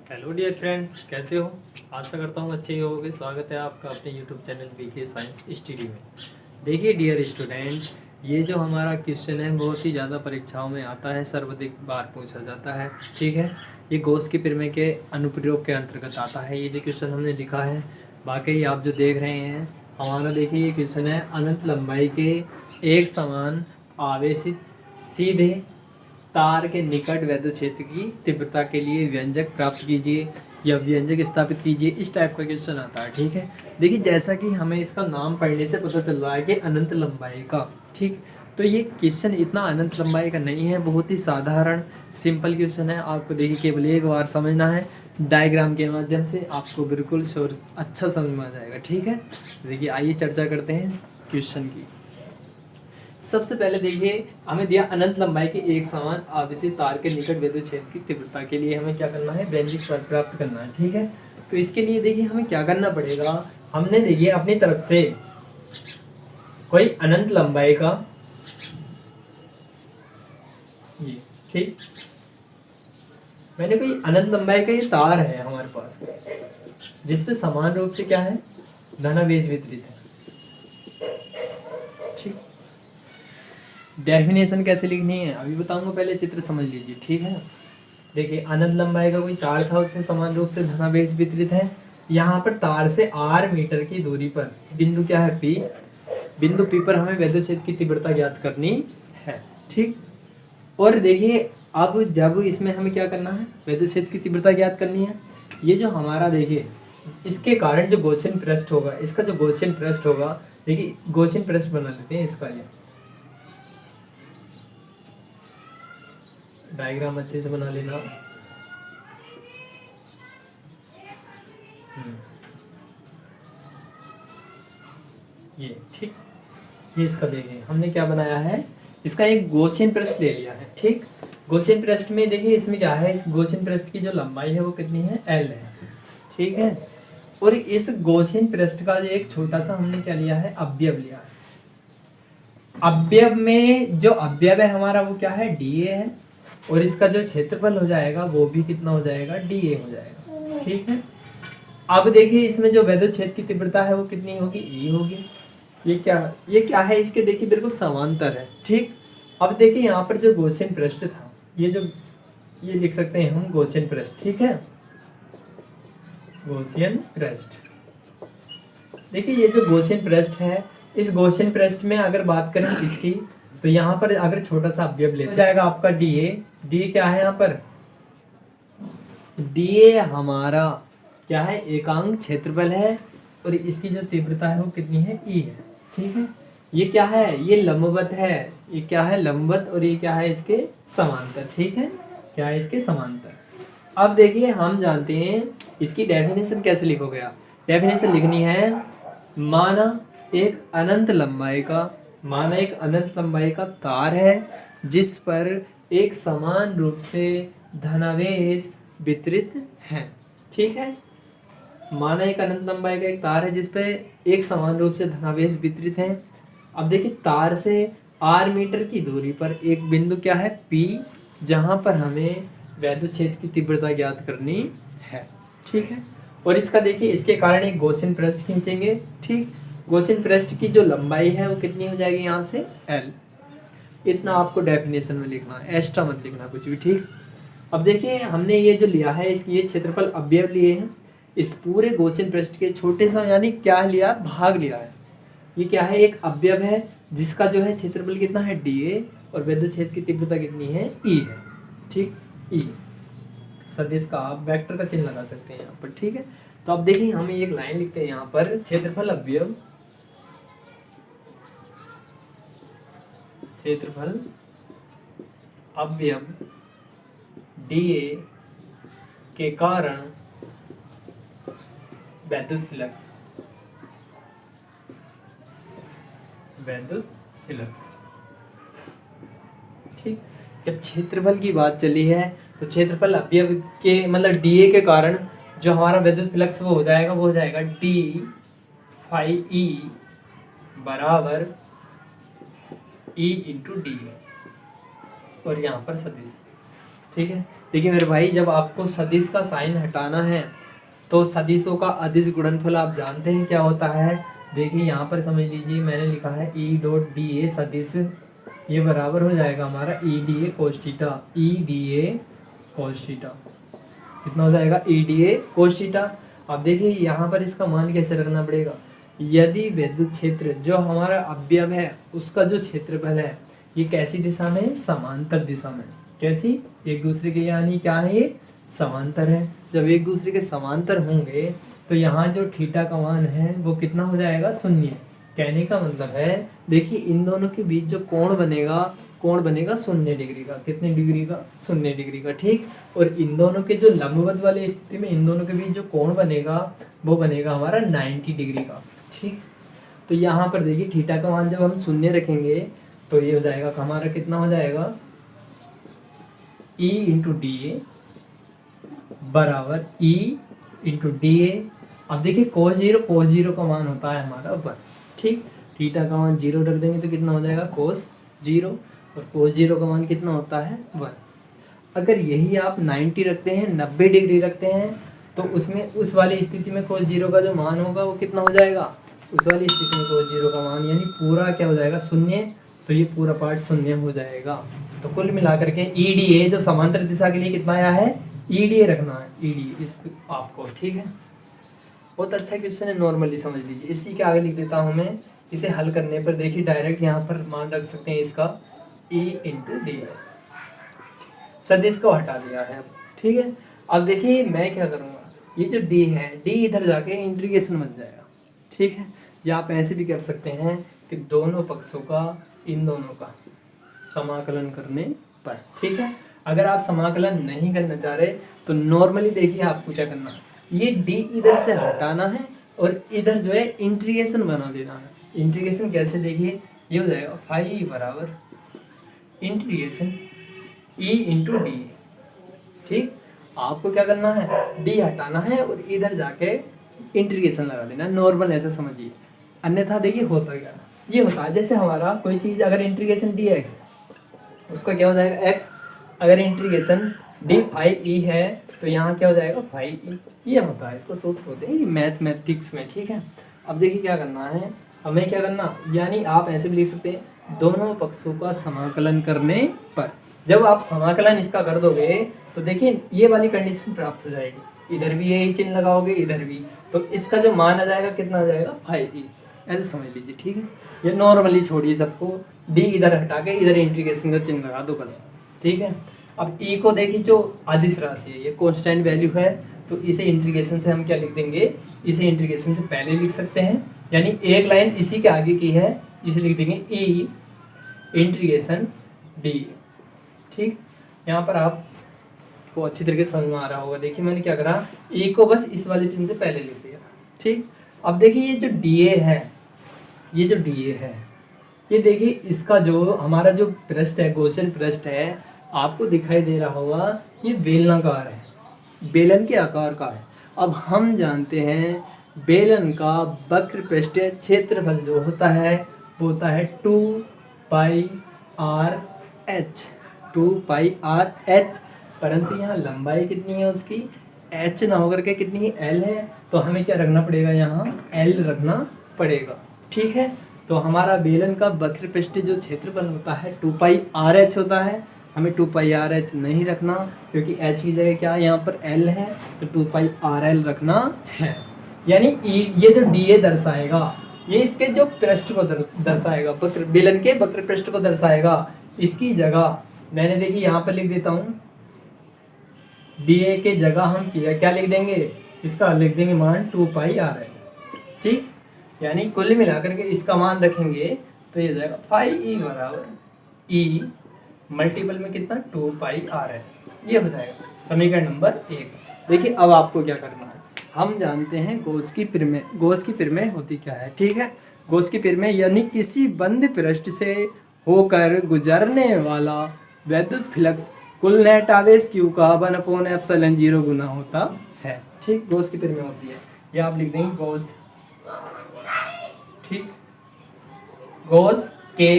Hello dear friends, कैसे हो? आशा करता हूँ अच्छे ही होगे। स्वागत है आपका अपने YouTube channel BK science study में। देखिए डियर स्टूडेंट, ये जो हमारा क्वेश्चन है बहुत ही ज़्यादा परीक्षाओं में आता है, सर्वाधिक बार पूछा जाता है। ठीक है, ये गॉस की प्रमेय के अनुप्रयोग के अंतर्गत आता है। ये जो क्वेश्चन हमने लिखा है, बाकी आप जो देख रहे हैं हमारा, देखिए ये क्वेश्चन है अनंत लंबाई के एक समान आवेशित सीधे तार के निकट वैद्युत क्षेत्र की तीव्रता के लिए व्यंजक प्राप्त कीजिए या व्यंजक स्थापित कीजिए। इस टाइप का क्वेश्चन आता है। ठीक है, देखिए जैसा कि हमें इसका नाम पढ़ने से पता चल रहा है कि अनंत लंबाई का, ठीक, तो ये क्वेश्चन इतना अनंत लंबाई का नहीं है, बहुत ही साधारण सिंपल क्वेश्चन है। आपको देखिए केवल एक बार समझना है, डायग्राम के माध्यम से आपको बिल्कुल श्योर अच्छा समझ में आ जाएगा। ठीक है, देखिए आइए चर्चा करते हैं क्वेश्चन की। सबसे पहले देखिए हमें दिया अनंत लंबाई के एक समान आवेशित तार के निकट वैद्युत क्षेत्र की तीव्रता के लिए हमें क्या करना है, व्यंजक प्राप्त करना है। ठीक है, तो इसके लिए देखिए हमें क्या करना पड़ेगा। हमने देखिए अपनी तरफ से कोई अनंत लंबाई का ये, ठीक, मैंने कोई अनंत लंबाई का ये तार है हमारे पास, जिसपे समान रूप से क्या है, धनावेश वितरित है। ठीक, डेफिनेशन कैसे लिखनी है अभी बताऊंगा, पहले चित्र समझ लीजिए। ठीक है, देखिए अनंत लंबाई का कोई तार था, उसमें समान रूप से धनावेश वितरित है। यहाँ पर तार से r मीटर की दूरी पर बिंदु क्या है, P, बिंदु P पर हमें वैद्युत क्षेत्र की तीव्रता ज्ञात करनी है। ठीक, और देखिए अब जब इसमें हमें क्या करना है, वैद्युत क्षेत्र की तीव्रता ज्ञात करनी है। ये जो हमारा देखिए इसके कारण जो गॉसियन पृष्ठ होगा, इसका जो गॉसियन पृष्ठ होगा, देखिए गॉसियन पृष्ठ बना लेते हैं इसका, ये डायग्राम अच्छे से बना लेना। ये ठीक, ये इसका देखिए हमने क्या बनाया है, इसका एक गॉसियन पृष्ठ ले लिया है। ठीक, गॉसियन पृष्ठ में देखिए इसमें क्या है, इस गॉसियन पृष्ठ की जो लंबाई है वो कितनी है, L है। ठीक है, और इस गॉसियन पृष्ठ का जो एक छोटा सा हमने क्या लिया है, अवयव लिया है। अवयव में जो अवयव है हमारा वो क्या है, DA है, और इसका जो क्षेत्रफल हो जाएगा वो भी कितना हो जाएगा, DA हो जाएगा। ठीक है, अब देखिए इसमें जो वैद्युत क्षेत्र की तीव्रता है वो कितनी होगी, E होगी। ये क्या है, इसके देखिए बिल्कुल समांतर है। ठीक, अब देखिए यहाँ पर जो गॉसियन पृष्ठ था, ये लिख सकते हैं हम गॉसियन पृष्ठ। ठीक है, गॉसियन पृष्ठ, देखिए ये जो गॉसियन पृष्ठ है, इस गॉसियन पृष्ठ में अगर बात करें इसकी, तो यहाँ पर अगर छोटा सा अवयव लेते जाएगा आपका DA क्या है यहाँ पर, DA हमारा क्या है, एकांक क्षेत्रफल है, और इसकी जो तीव्रता है वो कितनी है, E है। ठीक है, ये क्या है, ये लंबवत है, ये क्या है, लंबवत, और ये क्या है, इसके समांतर। ठीक है, क्या है, इसके समांतर। अब देखिए हम जानते हैं इसकी डेफिनेशन कैसे लिखोगे आप, डेफिनेशन लिखनी है, माना एक अनंत लंबाई का तार है जिस पर एक समान रूप से धनावेश वितरित है। ठीक है, माना एक अनंत लंबाई का एक तार है जिस पे एक समान रूप से धनावेश वितरित है। अब देखिए तार से r मीटर की दूरी पर एक बिंदु क्या है, P, जहां पर हमें वैद्युत क्षेत्र की तीव्रता ज्ञात करनी है। ठीक है, और इसका देखिए इसके कारण एक गॉसियन पृष्ठ खींचेंगे। ठीक, गॉसियन पृष्ठ की जो लंबाई है वो कितनी हो जाएगी, यहाँ से L। इतना आपको डेफिनेशन में लिखना है, एक्स्ट्रा मत लिखना कुछ भी। ठीक, अब देखिए हमने ये जो लिया है, इसकी ये क्षेत्रफल अवयव लिए हैं, इस पूरे गॉसियन पृष्ठ के छोटे सा यानी क्या लिया, भाग लिया है। ये क्या है, एक अवयव है जिसका जो है क्षेत्रफल कितना है, DA, और वैद्युत क्षेत्र की तीव्रता कितनी है, E है। ठीक, E सदिश का आप वेक्टर का चिन्ह लगा सकते हैं यहाँ पर। ठीक है, तो अब देखिए हम एक लाइन लिखते हैं यहाँ पर, क्षेत्रफल अवयव DA के कारण वैद्युत फ्लक्स। ठीक, जब क्षेत्रफल की बात चली है तो क्षेत्रफल अवयव के मतलब DA के कारण जो हमारा वैद्युत फ्लक्स वो हो जाएगा D फाई E बराबर E इंटू DA, और यहाँ पर सदिश। ठीक है। देखिए मेरे भाई, जब आपको सदिश का साइन हटाना है तो सदिशों का अदिश गुणनफल आप जानते हैं क्या होता है। देखिए यहाँ पर समझ लीजिए, मैंने लिखा है ई डॉट डी ए सदिश, ये बराबर हो जाएगा हमारा E D A cos theta. E D A cos theta कितना हो जाएगा, E D A cos theta. अब देखिए यहाँ पर इसका मान कैसे रखना पड़ेगा, यदि विद्युत क्षेत्र जो हमारा अवयव है उसका जो क्षेत्रफल है ये कैसी दिशा में है, समांतर दिशा में। कैसी, एक दूसरे के, यानी क्या है ये, समांतर है। जब एक दूसरे के समांतर होंगे तो यहाँ जो थीटा का मान है वो कितना हो जाएगा, शून्य। कहने का मतलब है, देखिए इन दोनों के बीच जो कोण बनेगा, कोण बनेगा 0 डिग्री का। कितने डिग्री का, 0 डिग्री का, ठीक। और इन दोनों के जो लंबवत वाली स्थिति में इन दोनों के बीच जो कोण बनेगा वो बनेगा हमारा 90 डिग्री का, ठीक। तो यहाँ पर देखिए थीटा का मान जब हम 0 रखेंगे तो ये हो जाएगा हमारा, कितना हो जाएगा, E इंटू डी ए बराबर E इंटू डी ए। अब देखिए कोस जीरो का मान होता है हमारा 1, ठीक। थीटा का मान 0 रख देंगे तो कितना हो जाएगा, कोस 0, और कोस 0 का मान कितना होता है, 1। अगर यही आप 90 रखते हैं, 90 डिग्री रखते हैं, तो उसमें उस वाली स्थिति में कोस 0 का जो मान होगा वो कितना हो जाएगा, उस वाली स्थिति में कोस 0 का मान यानी पूरा क्या हो जाएगा, 0। तो ये पूरा पार्ट 0 हो जाएगा। तो कुल मिलाकर के ई डी ए जो समांतर दिशा के लिए कितना आया है, ई डी ए रखना है, ई डी इस आपको, ठीक है। बहुत अच्छा क्वेश्चन है, नॉर्मली समझ लीजिए। इसी के आगे लिख देता हूँ मैं, इसे हल करने पर देखिए डायरेक्ट यहाँ पर मान रख सकते हैं इसका E इंटू डी, सदिश को हटा दिया है, ठीक है। अब देखिए मैं क्या करूँगा, ये जो D है, D इधर जाके इंटीग्रेशन बन जाएगा, ठीक है। या आप ऐसे भी कर सकते हैं कि दोनों पक्षों का, इन दोनों का समाकलन करने पर, ठीक है। अगर आप समाकलन नहीं करना चाह रहे तो नॉर्मली देखिए आपको क्या करना है, ये D इधर से हटाना है और इधर जो है इंटीग्रेशन बना देना है। इंटीग्रेशन कैसे, देखिए ये हो जाएगा फाई बराबर इंटीग्रेशन E इंटू डी, ठीक। आपको क्या करना है, D हटाना है और इधर जाके इंटीग्रेशन लगा देना, नॉर्मल ऐसा समझिए। अन्यथा देखिए होता क्या, ये होता है जैसे हमारा कोई चीज़ अगर इंटीग्रेशन dx उसका क्या हो जाएगा x, अगर इंटीग्रेशन d फाई e है तो यहाँ क्या हो जाएगा फाई e, ये होता है, इसको सूत्र होते हैं मैथमेटिक्स में, ठीक है। अब देखिए क्या करना है, हमें क्या करना, यानी आप ऐसे भी लिख सकते हैं, दोनों पक्षों का समाकलन करने पर। जब आप समाकलन इसका कर दोगे तो देखिए ये वाली कंडीशन प्राप्त हो जाएगी, इधर भी यही चिन्ह लगाओगे, इधर भी, तो इसका जो मान आ जाएगा कितना आ जाएगा, फाई e, ऐसे समझ लीजिए, ठीक है। ये नॉर्मली छोड़िए सबको, डी इधर हटा के इधर इंटीग्रेशन का चिन्ह लगा दो बस, ठीक है। अब ई को देखिए जो अदिश राशि है, ये कांस्टेंट वैल्यू है, तो इसे इंटीग्रेशन से हम क्या लिख देंगे, इसे इंटीग्रेशन से पहले लिख सकते हैं, यानी एक लाइन इसी के आगे की है, इसे लिख देंगे ई इंटीग्रेशन डी, ठीक। यहाँ पर आप को अच्छी तरीके से समझ में आ रहा होगा। देखिए मैंने क्या करा, ई को बस इस वाले चिन्ह से पहले लिख दिया, ठीक। अब देखिए ये जो डी ए है, ये जो डी ए है, ये देखिए इसका जो हमारा जो पृष्ठ है, गॉसियन पृष्ठ है, आपको दिखाई दे रहा होगा, ये बेलनाकार है, बेलन के आकार का है। अब हम जानते हैं बेलन का वक्र पृष्ठीय क्षेत्रफल जो होता है वो होता है 2 पाई आर एच, 2 पाई आर एच, परंतु यहाँ लंबाई कितनी है उसकी, एच ना होकर के कितनी है, एल है, तो हमें क्या रखना पड़ेगा, यहाँ एल रखना पड़ेगा, ठीक है। तो हमारा बेलन का वक्र पृष्ठीय जो क्षेत्रफल होता है 2 पाई आर एच होता है, हमें 2 पाई आर एच नहीं रखना क्योंकि एच की जगह क्या यहाँ पर एल है, तो 2 पाई आर एल रखना है। यानी ये जो डी ए दर्शाएगा, ये इसके जो पृष्ठ को दर्शाएगा, वक्र बेलन के वक्र पृष्ठ को दर्शाएगा। इसकी जगह मैंने देखी यहाँ पर लिख देता हूँ, डी ए के जगह हम क्या लिख देंगे, इसका लिख देंगे मान 2 पाई आर एल, ठीक। यानी कुल मिलाकर के इसका मान रखेंगे तो ये जाएगा फाई ई बराबर ई मल्टीपल में कितना, 2 पाई आर एल, ये हो जाएगा समीकरण नंबर 1। देखिए अब आपको क्या करना है, हम जानते हैं गॉस की प्रमेय, गॉस की प्रमेय होती क्या है, ठीक है। गॉस की प्रमेय यानी किसी बंद पृष्ठ से होकर गुजरने वाला वैद्युत फ्लक्स कुल नेट आवेश Q का 1/ε0 गुना होता है, ठीक। गॉस की प्रमेय होती है, ये आप लिख देंगे गॉस, ठीक। गॉस के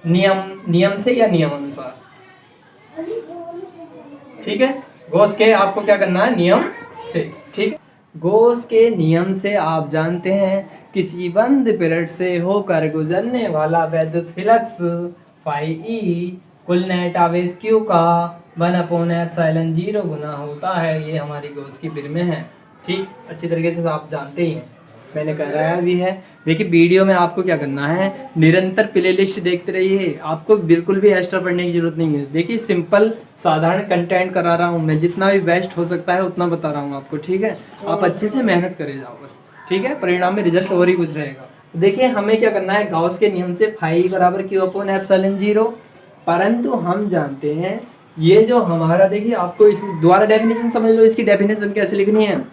नियम से या नियम अनुसार, ठीक है, गॉस के आपको क्या करना है, नियम से। ठीक, गॉस के नियम से आप जानते हैं किसी बंद पीरियड से होकर गुजरने वाला वैद्युत फ्लक्स फाई ई कुल नेट आवेश क्यू का 1/ε0 गुना होता है। ये हमारी गॉस की विधि में है। ठीक, अच्छी तरीके से आप जानते ही हैं, मैंने कराया भी है। देखिए वीडियो में आपको क्या करना है, निरंतर प्लेलिस्ट देखते रहिए, आपको बिल्कुल भी एक्स्ट्रा पढ़ने की जरूरत नहीं है। देखिए सिंपल साधारण कंटेंट करा रहा हूँ मैं, जितना भी बेस्ट हो सकता है उतना बता रहा हूँ आपको। ठीक है, आप अच्छे से मेहनत करे जाओ बस। ठीक है, परिणाम में रिजल्ट और ही कुछ रहेगा। तो देखिए हमें क्या करना है, गॉस के नियम से फाई बराबर Q/ε0, परंतु हम जानते हैं ये जो हमारा, देखिए आपको इस द्वारा डेफिनेशन समझ लो, इसकी डेफिनेशन कैसे लिखनी है,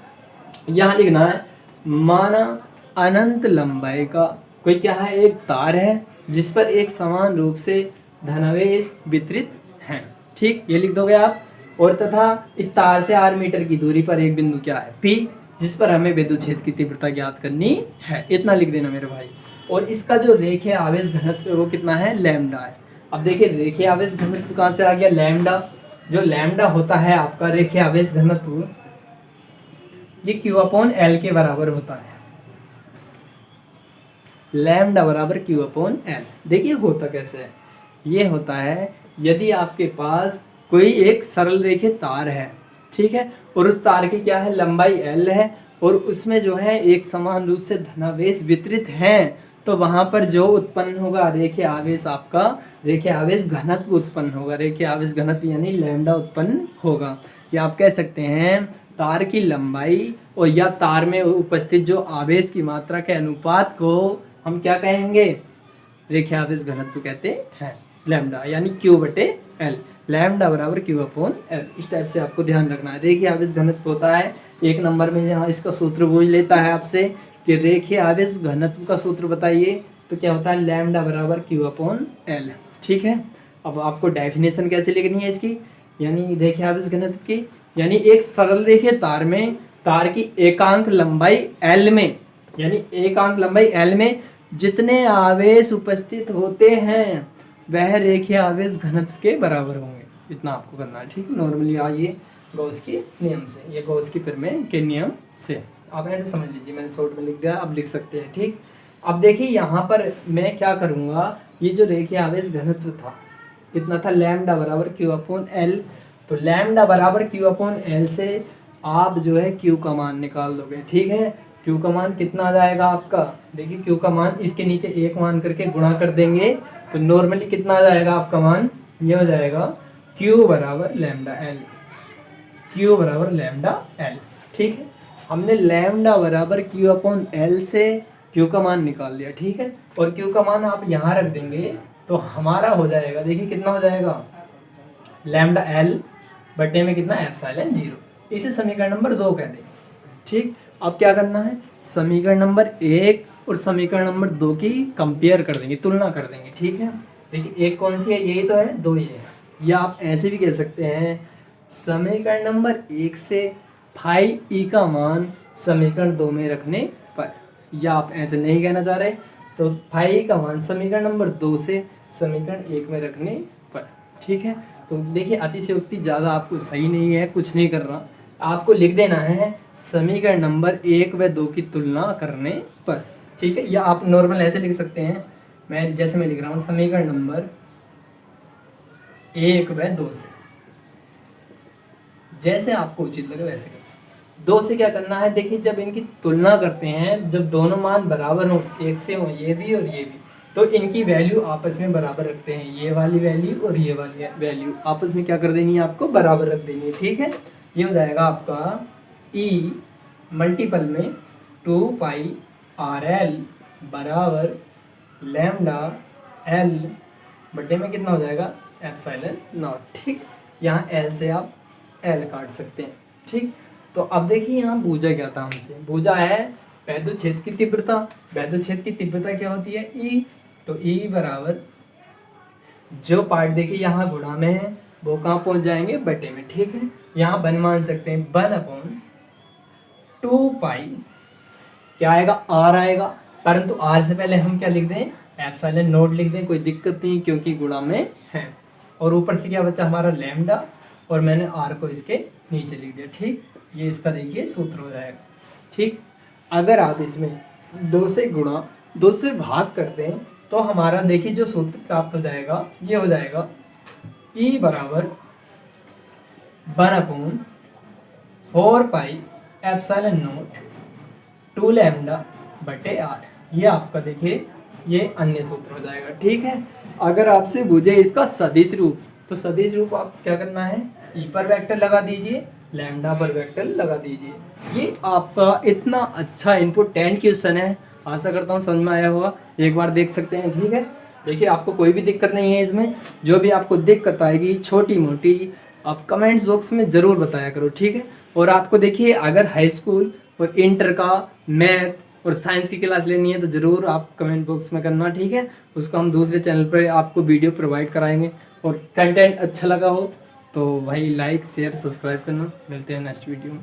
यहाँ लिखना है, माना अनंत लंबाई का कोई क्या है, एक तार है जिस पर एक समान रूप से धनावेश वितरित है। ठीक, ये लिख दोगे आप। और तथा इस तार से r मीटर की दूरी पर एक बिंदु क्या है, P, जिस पर हमें विद्युत क्षेत्र की तीव्रता ज्ञात करनी है। इतना लिख देना मेरे भाई। और इसका जो रेखीय आवेश घनत्व वो कितना है, लैम्डा है। अब देखिए रेखीय आवेश घनत्व कहाँ से आ गया, लैम्डा। जो लैम्डा होता है आपका रेखीय आवेश घनत्व, ये Q/L के बराबर होता है। लैम्डा बराबर Q/L। देखिए होता कैसे है, ये होता है यदि आपके पास कोई एक सरल रेखीय तार है, ठीक है, और उस तार की क्या है, लंबाई L है, और उसमें जो है एक समान रूप से धनावेश वितरित हैं, तो वहां पर जो उत्पन्न होगा रेखीय आवेश, आपका रेखीय आवेश घनत्व उत्पन्न होगा। रेखीय आवेश घनत्व यानी लैम्डा उत्पन्न होगा। या आप कह सकते हैं तार की लंबाई और या तार में उपस्थित जो आवेश की मात्रा के अनुपात को हम क्या कहेंगे, रेखीय आवेश घनत्व कहते हैं, लैम्डा यानी Q/L। लैम्डा बराबर Q/L। इस टाइप से आपको ध्यान रखना है। रेखीय आवेश घनत्व होता है, एक नंबर में यहाँ इसका सूत्र पूछ लेता है आपसे कि रेखीय आवेश घनत्व का सूत्र बताइए, तो क्या होता है, लैम्डा बराबर Q/L। ठीक है, अब आपको डेफिनेशन कैसे लिखनी है इसकी, यानी रेखीय आवेश घनत्व की, यानी एक सरल रेखीय तार में तार की एकांक लंबाई L में, यानी एकांक लंबाई L में जितने आवेश उपस्थित होते हैं वह रेखीय आवेश घनत्व के बराबर होंगे। इतना आपको करना है। ठीक, नॉर्मली आइए गॉस के नियम से, ये गॉस की प्रमेय के नियम से आप ऐसे समझ लीजिए। मैंने शॉर्ट में लिख दिया, अब लिख सकते हैं। ठीक, अब देखिए यहाँ पर मैं क्या करूँगा, ये जो रेखीय आवेश घनत्व था कितना था, लैम्डा बराबर Q/L। तो लैम्डा बराबर Q/L से आप जो है Q का मान निकाल दोगे। ठीक है, Q का मान कितना आ जाएगा आपका, देखिए Q का मान इसके नीचे एक मान करके गुणा कर देंगे तो नॉर्मली कितना आ जाएगा आपका मान, ये हो जाएगा Q बराबर लैम्डा L। Q बराबर लैम्डा L। ठीक है, हमने लैम्डा बराबर Q/L से Q का मान निकाल लिया। ठीक है, और Q का मान आप यहाँ रख देंगे तो हमारा हो जाएगा, देखिए कितना हो जाएगा, लैम्डा L बटे में कितना, ε0। इसे समीकरण नंबर 2 कह देंगे। ठीक, अब क्या करना है, समीकरण नंबर 1 और समीकरण नंबर 2 की कंपेयर कर देंगे, तुलना कर देंगे। ठीक है, देखिए एक कौन सी है, यही तो है, 2 ये है। या आप ऐसे भी कह सकते हैं समीकरण नंबर 1 से फाई ई का मान समीकरण 2 में रखने पर, या आप ऐसे नहीं कहना चाह रहे तो फाई ई का मान समीकरण नंबर 2 से समीकरण 1 में रखने पर। ठीक है, तो देखिए अतिशयोक्ति ज़्यादा आपको सही नहीं है, कुछ नहीं कर रहा, आपको लिख देना है समीकरण नंबर 1 व 2 की तुलना करने पर। ठीक है, या आप नॉर्मल ऐसे लिख सकते हैं, मैं जैसे मैं लिख रहा हूँ समीकरण नंबर 1 व 2 से, जैसे आपको उचित लगे वैसे करें। 2 से क्या करना है, देखिए जब इनकी तुलना करते हैं, जब दोनों मान बराबर हो, एक से हो, ये भी और ये भी, तो इनकी वैल्यू आपस में बराबर रखते हैं, ये वाली वैल्यू और ये वाली वैल्यू आपस में क्या कर देनी है, आपको बराबर रख देनी है। ठीक है, ये हो जाएगा आपका E मल्टीपल में 2πRL बराबर लैम्डा L बटे में कितना हो जाएगा, ε0। ठीक, यहाँ L से आप L काट सकते हैं। ठीक, तो अब देखिए यहाँ बूझा क्या था हमसे, बूझा है वैद्युत क्षेत्र की तीव्रता। वैद्युत क्षेत्र की तीव्रता क्या होती है, E। तो E बराबर, जो पार्ट देखिए यहाँ गुणा में है वो कहाँ पहुँच जाएंगे, बटे में। ठीक है, यहाँ 1 मान सकते हैं, 1/2π क्या आएगा, R आएगा, परंतु R से पहले हम क्या लिख दें, ε0 लिख दें, कोई दिक्कत नहीं क्योंकि गुणा में है। और ऊपर से क्या बचा हमारा लैम्डा, और मैंने आर को इसके नीचे लिख दिया। ठीक, ये इसका देखिए सूत्र हो जाएगा। ठीक, अगर आप इसमें 2 से गुणा 2 से भाग करते हैं तो हमारा देखिए जो सूत्र प्राप्त हो जाएगा ये हो जाएगा E बराबर 1/4 पाई एप्सिलॉन नॉट 2 लैम्डा बटे आर। ये आपका देखिए ये अन्य सूत्र हो जाएगा। ठीक है, अगर आपसे पूछे इसका सदिश रूप, तो सदिश रूप आप क्या करना है, ई पर वेक्टर लगा दीजिए, लैम्डा पर वेक्टर लगा दीजिए। ये आपका इतना अच्छा इम्पोर्टेंट क्वेश्चन है, आशा करता हूँ समझ में आया होगा। एक बार देख सकते हैं। ठीक है, देखिए आपको कोई भी दिक्कत नहीं है इसमें, जो भी आपको दिक्कत आएगी छोटी मोटी आप कमेंट्स बॉक्स में ज़रूर बताया करो। ठीक है, और आपको देखिए अगर हाई स्कूल और इंटर का मैथ और साइंस की क्लास लेनी है तो ज़रूर आप कमेंट बॉक्स में करना। ठीक है, उसको हम दूसरे चैनल पर आपको वीडियो प्रोवाइड कराएंगे। और कंटेंट अच्छा लगा हो तो भाई लाइक शेयर सब्सक्राइब करना। मिलते हैं नेक्स्ट वीडियो में।